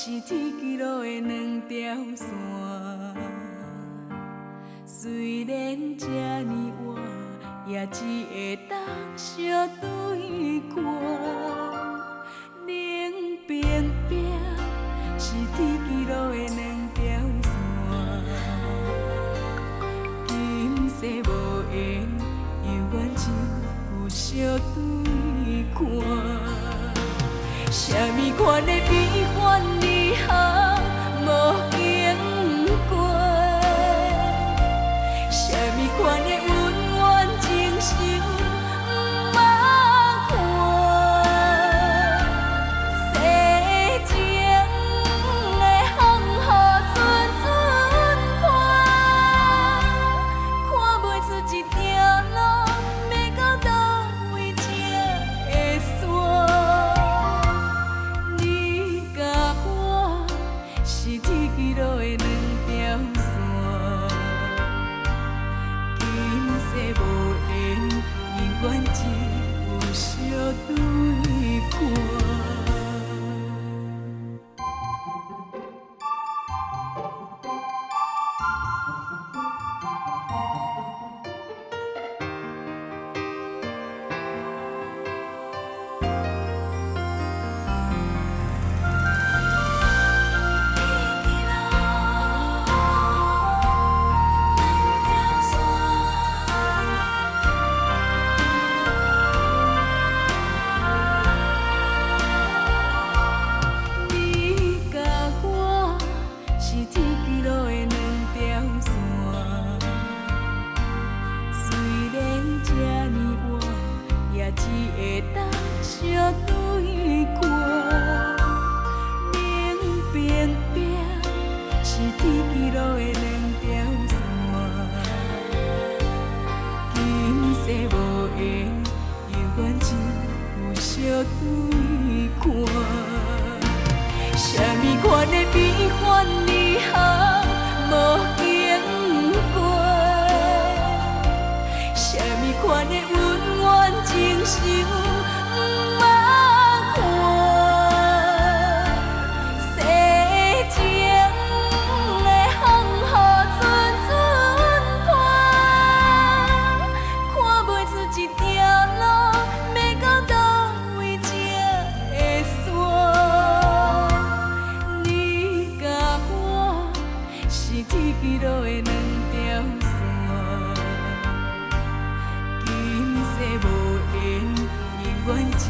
是天际路的两条线。虽然这呢晚，也只会当相对看。冷冰冰是天际路的两条线，今世无缘，犹原只有相对看。什么款的悲欢离合无经过，什么款的恩怨情仇不捌看，世情的风雨阵阵看，看袂出一条路要到倒位才会煞。是天际路的两条线，今世无缘，永远只有相对看。只会当相对看，冷冰冰是天际路的两条线，今世无缘，犹原只有相对看。什么款的悲欢离合无经过，什么款的恩怨情仇不捌看，世情的风雨阵阵看，看袂出一条路要到倒位才会煞。你甲我是天际路的两条线，今世无缘，永远只